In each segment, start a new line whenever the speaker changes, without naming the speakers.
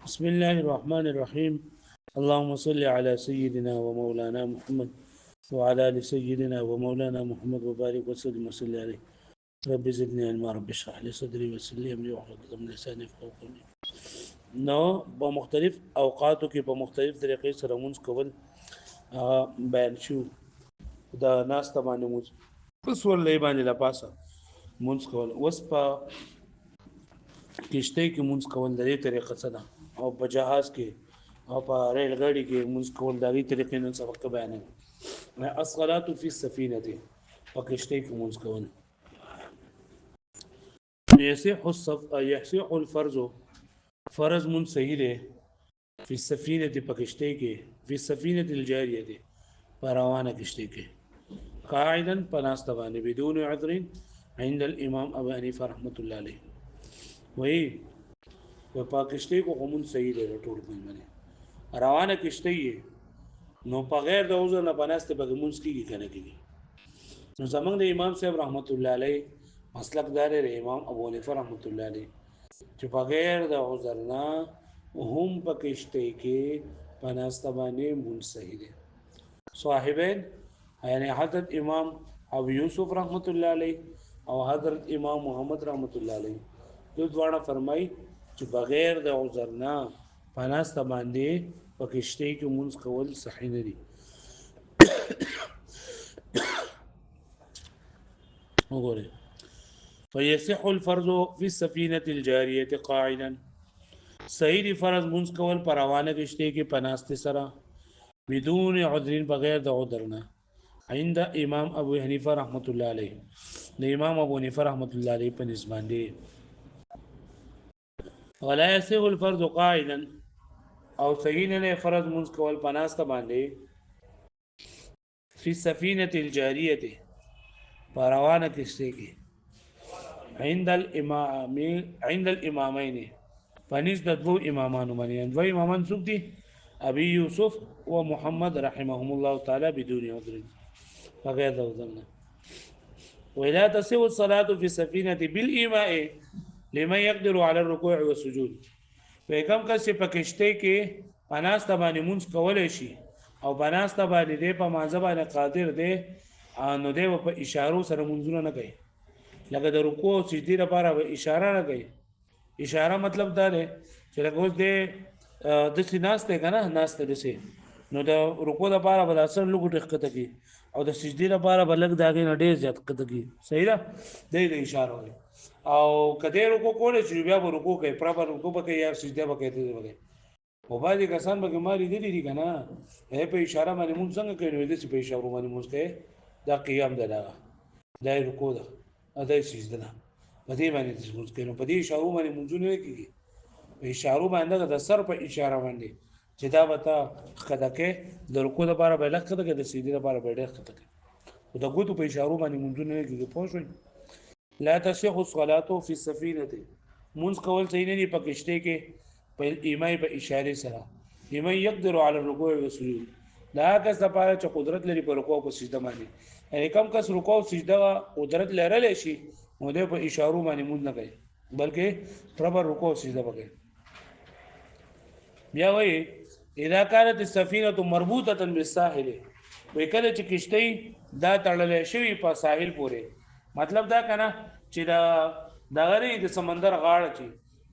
بسم الله الرحمن الرحيم. اللهم صل على سيدنا ومولانا محمد وعلى ال سيدنا ومولانا محمد وبارك وسلم وسلم عليه. رب زدني علما، رب اشرح لي صدري ويسر لي امري واحلل عقدة من لساني يفقهوا قولي. نو په مختلف اوقاتو کې په مختلف طریقې سره مونږ کول بیان شو. دا ناس ته باندې مونږ اوس ولې باندې لا پاسه مونږ کول اوس په کشته کې مونږ کول د دې طریقه څه ده، او په جهاز کې او په ریل ګاډي کې مونږ کول د دې طریقې نن سبق بیانې. الصلاة فی السفینه په کشته کې مونږ کول یصح الفرض، فرض مون صحیح ده فی السفینه په کشته کې، فی السفینه الجاریه ده په روانه کشته کې، قاعدا پناسته باندې بدون عذر عند الامام ابو حنیفه رحمۃ اللہ علیہ. وہی په پاکشته کو همون صحیح دی ټول باندې روانه کشته یې نو په غیر د عذر نه پناسته به مونږ کیږي کنه کیږي. نو زمونږ د امام صاحب رحمت الله علیه مسلک دار دی امام ابو حنیفه رحمت الله علیه چې په غیر د عذر نه هم په کشته کې پناسته باندې مونږ صحیح دی. صاحبین یعنی حضرت امام ابو یوسف رحمت الله علیه او حضرت امام محمد رحمت الله علیه دو دواړه فرمای چې بغیر د عذر نه پناسته باندې په کشته کې مونږ کول صحیح نه دي. وګورئ فیصح الفرض فی السفینه الجاریه قاعدا، صحیح دی فرض مونږ کول پر روانه کشته کې پناسته سره بدون عذر بغیر د عذر نه عند امام ابو حنیفه رحمت الله علیه، د امام ابو حنیفه رحمت الله علیه په نسبت دی. ولا يصح الفرض قاعدا، او صحیح نه فرض مونږ کول پناسته باندې فی السفینه الجاریه په روانه کشته کې عند الامامین فنیز د دو امامانو باندې، دو امامان څوک دي؟ ابي يوسف و محمد رحمهم الله تعالی بدون عذر بغیر د عذر نه. ولا تصح الصلاة في السفينة بالإيماء لمن يقدر على الركوع والسجود، په کوم کس په کشته کې پناسته باندې مونږ کولای شي او پناسته باندې دی په مازه باندې قادر دی نو دی په اشارو سره مونږونه نه کوي، لکه د رکوع او سجدي لپاره به اشاره نه کوي. اشاره مطلب دا دی چې لکه اوس دی داسې ناسته که نه ناسته داسې نو د رکوع لپاره به د اصل لږ ښکته کړي او د سجدي لپاره به لږ د هغې نه ډېر زیات ښکته کړي. صحیح ده، دی د اشاره وایي. او که دی رکوع کولی شي بیا به رکوع کوي، پراپر رکوع به کوي یا سجده به کوي داسې به کوي. خو بعضې کسان به ما لیدلي دي که نه هغې په اشاره باندې مونځ څنګه کوي نو داسې په اشارو باندې مونځ کوي. دا قیام ده، دا رکوع ده، دا سجده ده، په دې باندې مونځ کوي. نو په دې اشارو باندې مونځونه نه کېږي، په اشارو باندې د سر په اشاره باندې چې دا به ته ښکته کوې، د رکوع لپاره به یې لږ ښکته کوې، د سجدې لپاره به یې ډېر ښکته کوې. خو د ګوتو په اشارو باندې مونځونه نه کېږي. پوه شوئ؟ لا تصح الصلاة فی السفینة، مونځ کول صحیح نه دي په کشتۍ کې په ایمای په اشارې سره. لمن یقدر علی الرکوع والسجود، دا هغه کس لپاره چې قدرت لري په رکوع او سجده باندې. یعنې کم کس رکوع او سجده قدرت لرلی شي نو دی په اشارو باندې مونځ نه کوي بلکې پراپر رکوع او سجده به کوي. بیا وایي اذا كانت السفینة مربوطة بالساحل، وایي کله چې کشتۍ دا تړلی شوي په ساحل پورې، مطلب دا که نه چې دغه د سمندر غاړه چې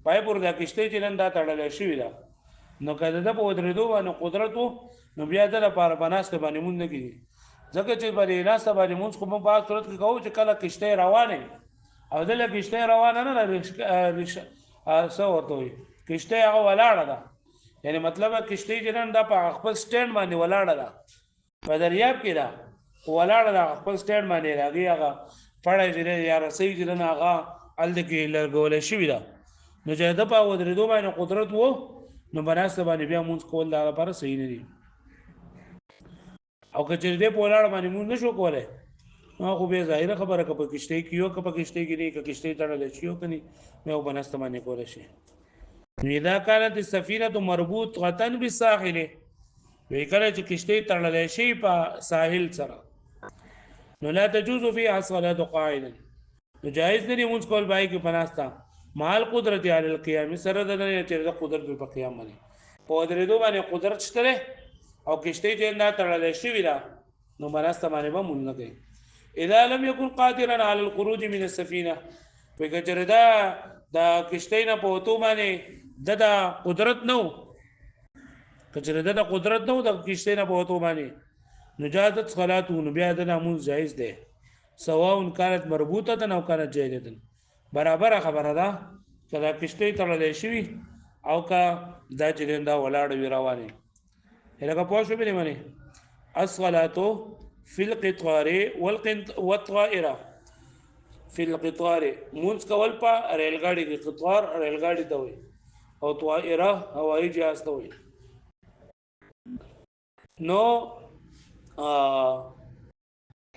پای پورې دا کشتۍ چې نن دا تړلی شوي ده نو که د ده په ودرېدو باندې قدرت و نو بیا د لپاره په ناسته باندې مونځ نه کېږي، ځکه چې په دې ناسته باندې مونځ خو موږ په هغه صورت کې کوو چې کله کشتۍ روانه وي او دله کشتۍ روانه نه ده څه ورته وایي کشتۍ هغه ولاړه ده. یعنې مطلب کشتۍ چې نن دا په خپل سټینډ باندې ولاړه ده، په دریاب کې ده ولاړه ده خپل سټینډ باندې، د هغې هغه پړی چې دی یا رسۍ چې ده نه هغه هلته کې لرګولی شوي ده، نو چې ده په ودرېدو باندې قدرت و نو په ناسته باندې بیا مونځ کول د هغه لپاره صحیح نه دي. او که چېرې دی په ولاړه باندې مونځ نه شو کولی نو خو بیا ظاهره خبره که په کشتۍ کې یو که په کشتۍ کې دی که کشتۍ تړلی شي یو که نه بیا په ناسته باندې کولی شي. اذا كانت السفينة مربوطة بالساحل، وی کله چې کشتۍ تړلی شي په ساحل سره نو لا تجوز فيها الصلاة قاعدا، نو جایز نه دي مونځ کول پای کې په ناسته مال قدرت علی القیام سره د نه چې د قدرت په قیام باندې په درېدو باندې قدرت شته او کشته چې نه تړلې شوی دا نو مرسته باندې به مونږ نه کوي اذا لم يكن قادرا على الخروج من السفينه فکجردا دا کشته نه په تو باندې د قدرت نو کجردا د قدرت نو د کشته نه په تو باندې نجازت صلاته نو بیا د ناموز جایز ده سواء كانت مربوطه او كانت جائزه برابر خبره ده کله کشته تړلې شوی او کا دا چې دا ولاړ وی روانه هغه پوه شو به معنی الصلاه في القطار والطائره في القطار مونږ کول په ریل ګاډي کې قطار ریل ګاډي ته وي او طائره هوایي جهاز ته وي نو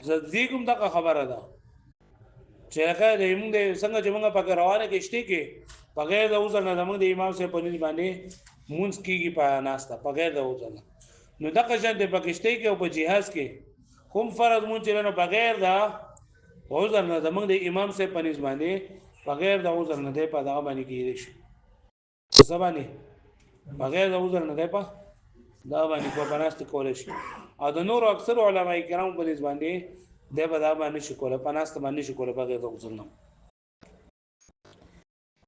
زديګم دا خبره ده چې هغه د موږ د څنګه چې موږ په روانه کې شته کې بغیر د وزن نه موږ د امام صاحب په نس باندې مونږ کیږي په ناستا بغیر د وزن نو د قشن د پکشته کې او په جهاز کې کوم فرض مونږ چلنه بغیر د وزن نه موږ د امام صاحب په نس باندې بغیر د وزن نه په دغه باندې کېږي شي سبانه بغیر د وزن نه په دا باندې په بناست کول شي او د نور اکثر علما کرام په نس باندې د بدا باندې شکوله پناست باندې شکوله بغیر د وزن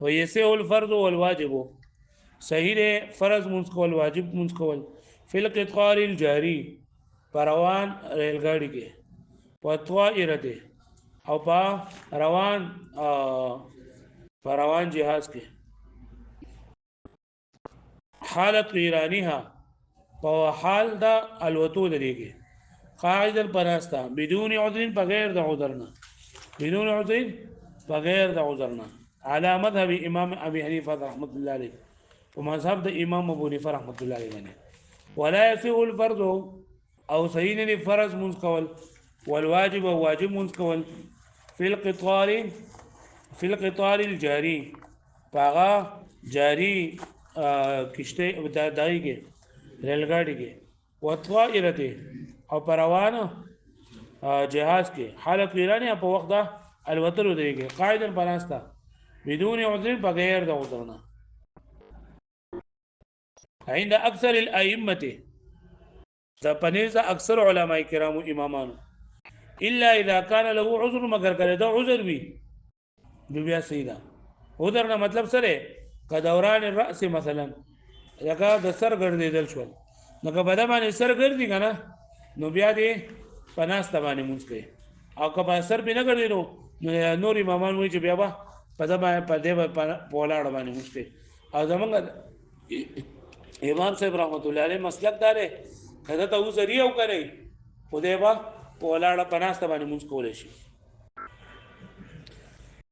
ويسع الفرض والواجب صحیح ده فرض منځ کول واجب منځ کول فی القطار الجاری پروان ریل ګاډي کې وطائرته او په روان جهاز کې حالت ایرانیها په حال د الوتو لريږي قاعده پراستا بدون عذر بغیر د عذرنا بدون عذر بغیر د عذرنا على مذهب امام ابي حنيفه رحمه الله عليه ومذهب د امام ابو حنيفه رحمه الله عليه ولا يسيء الفرض او صحیح نه فرض منځ کول والواجب او واجب منځ کول في القطار الجاري باغا جاری کشته دای کې ریل ګاډي کې وطائرته او پروانه جهاز کې حالت ایرانی په وخت دا الوتلو دیږي قاعده بناستا بدون عذر بغیر د عذرنا عند اکثر الائمه دا پنيزه اکثر علماء کرام امامان الا اذا كان له عذر مگر کله دا عذر وي بیا سیدا عذر نه مطلب سره کدوران الراس مثلا لکه د سر ګرځیدل شو لکه بده باندې سر ګرځي کنه نو بیا دې پناست باندې مونږ کوي او که په سر به نه ګرځي نو نور امامان وایي چې بیا په دې په ولاړ باندې مونږ کوي او زمونږ امام صاحب رحمت الله علیه مسلک دار کله ته وزري او کوي په دې په ولاړ پناست باندې مونږ کولای شي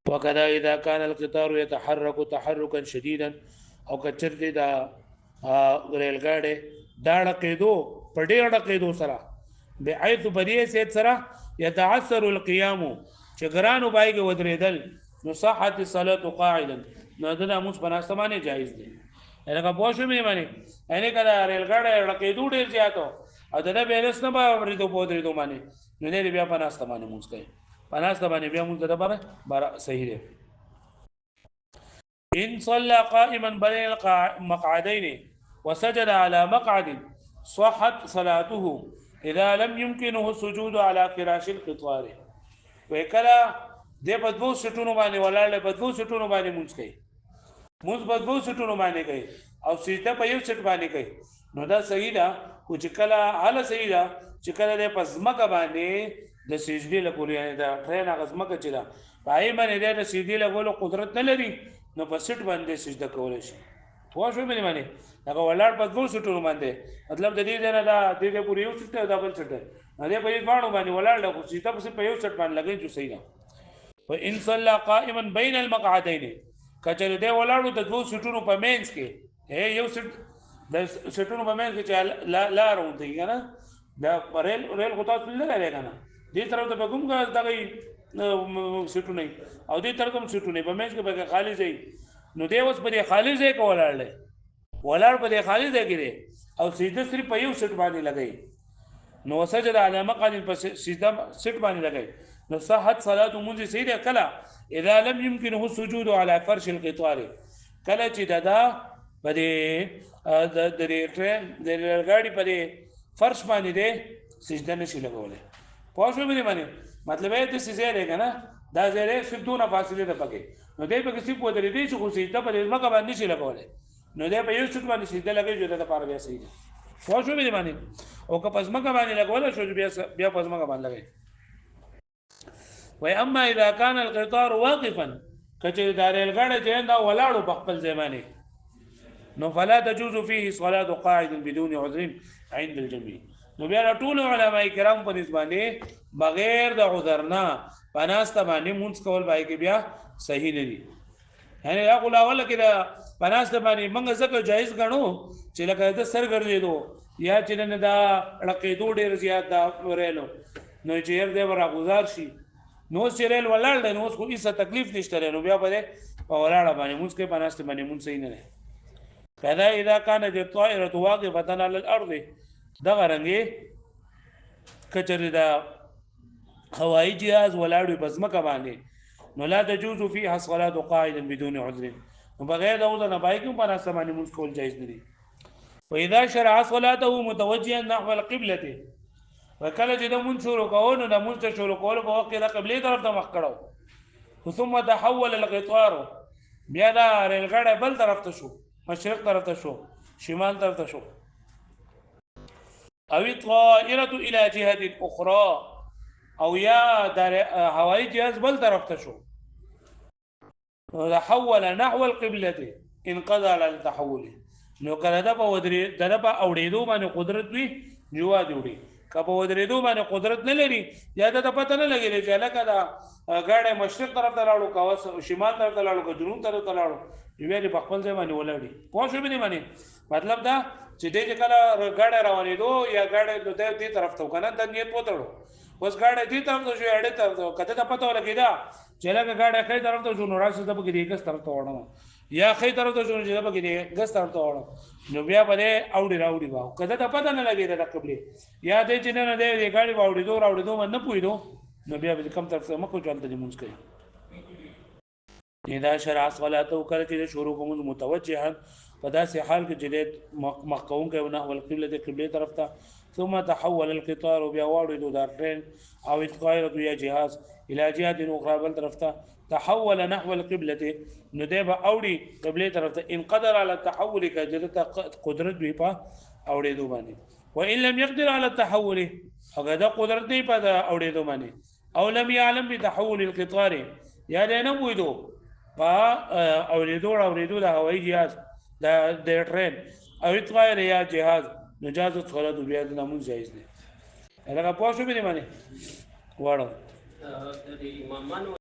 وكذا اذا كان القطار يتحرك تحركا شديدا او کچرته دا ریل ګاډي دا ډکېدو په ډېر ډکېدو سره بحيث بدیه سي سره يتعثر القيام چې ګرانو بایګه ودرېدل نو صحت الصلاه قاعدا نو دا موږ په ناستمانه جایز دي هغه په شو مې معنی ان کله ریل ګاډي ډکېدو ډېر زیاتو او دا بیلنس نه به ورېدو په درېدو باندې نو نه بیا په ناستمانه موږ کوي پناست باندې بیا موږ د بار صحیح دی ان صلى قائما بين المقعدين وسجد على مقعد صحت صلاته اذا لم يمكنه السجود على فراش القطار وکلا د بدبو سټونو باندې ولاله بدبو سټونو باندې مونږ کوي مونږ بدبو سټونو باندې کوي او سجده په یو سټ باندې کوي نو دا صحیح ده خو چې کله اعلی صحیح ده چې کله د پزمکه باندې د سجدي لګولې یعنی د ټرین غزمکه چې دا پای باندې د سجدي لګولو قدرت نه لري نو په سټ باندې سجده کولای شي خو شو مې معنی هغه ولاړ په دوه سټونو باندې مطلب د دې نه دا د دې پوری یو سټ دا بل سټ نه دې په یوه باندې باندې ولاړ له سجده په یو سټ باندې لګي جو صحیح ده فان صلى قائما بين المقعدين کچره دې ولاړو د دوه سټونو په مینس کې یو سټ د سټونو په مینس کې لا روان دی کنه دا ریل غوتا څه نه لري کنه دې طرف ته کوم غاز دغه سټو نه او دې طرف کوم سټو نه په مېز کې به خالی ځای نو دې اوس په خالی ځای کې ولاړ په خالی ځای کې او سجده صرف په یو سټ باندې لګي نو سجده علی مقعد په سجده سټ باندې لګي نو صحت صلات منځ سیده کله اذا لم يمكنه السجود على فرش القطار کله چې ددا په دې د ټرین د ریلګاډي په دې فرش باندې دې سجده نشي لګولای پوه شو مې باندې مطلب یې ته سجده لري کنه دا زره صرف دونه فاصله ده پکې نو دې پکې سی په دې دې چې خو سجده په دې مکه باندې نشي لګولای نو دې په یو څه باندې سجده لګي جو ته لپاره بیا صحیح ده پوه شو مې باندې او که پس مکه باندې لګولای شو بیا پس مکه باندې لګي واما اذا كان القطار واقفا کچې د ریلګاډي چې دا ولاړو په خپل ځمانه نو فلا تجوز فيه صلاه قاعد بدون عذر عند الجميع نو بیا ټول علماء کرام په نسبانه بغیر د عذرنا پناسته باندې مونږ کول بای کې بیا صحیح نه دي یعنی هغه لاول کې دا پناسته باندې موږ زکه جایز غنو چې لکه د سر ګرځېدو یا چې نه دا لقېدو ډیر زیات دا ورېلو نو چې هر دې ورا گزار شي نو سیرل ولاړ نو اوس خو هیڅ تکلیف نشته نو بیا په ولاړ باندې مونږ کې پناسته باندې مونږ صحیح نه کدا اذا كانت الطائره واقفه على الارض دغه رنګي کچره دا هوایي جهاز ولاړ په ځمکه باندې نو لا تجوز فيها الصلاه قاعدا بدون عذر نو بغیر د عذر نه پای کوم پر اسمانه مونږ کول جایز نه دي واذا شرع صلاته متوجها نحو القبلة وکله چې د مونږ شروع کوو نو د مونږ شروع کول په وخت د قبله طرف ته مخ کړو ثم تحول القطار بیا دا ریلګاډي بل طرف ته شو مشرق طرف ته شو شمال طرف ته شو او الطائره الى جهه اخرى او یا د هوایي جهاز بل طرف ته شو تحول نحو القبلة انقضى على التحول نو کله دا په ودرې د په اوړېدو باندې قدرت وي جوا دی وړي که په ودرېدو باندې قدرت نه لري یا د پته نه لګي چې لکه دا غاړه مشرق طرف ته لاړو کا شمال طرف ته لاړو کا جنوب طرف ته لاړو یوه په خپل ځای باندې ولاړی پوه شو به باندې مطلب دا چې دې کله غاړه روانېدو یا غاړه د دې طرف ته کنه د نیت وتړو اوس غاړه دې طرف ته شو اړې طرف ته کته ته پته ولګیدا چې لکه غاړه خې طرف ته شو نو راځي د بګې ګس طرف ته وړم یا خې طرف ته شو چې د بګې ګس طرف ته وړم نو بیا په اوړي راوړي واو کته ته پته نه لګیدا د قبله یا دې چې نه دې غاړي واوړي دوه راوړي دوه نه پویدو نو بیا به کم طرف ته مکو چلته دې مونږ کوي اذا شرع صلاته کله چې شروع کوم متوجها په داسې حال کې چې مخکون کوي نه ول قبله طرف ته ثم تحول القطار بیا واړو د ټرین او الطائره یا جهاز الى جهه اخرى بل طرف ته تحول نحو القبله نو دی به اوړي قبله طرف ته ان قدر على التحول کجته قدرت وي په اوړېدو باندې وان لم يقدر على التحول هغه د قدرت نه په اوړېدو باندې او لم يعلم بتحول القطار یا نه وېدو په اوړېدو د هوایي جهاز د ټرین او الطائره یا جهاز نجاز صلات بیا د نمون جایز دی هغه پوه شو به باندې واړو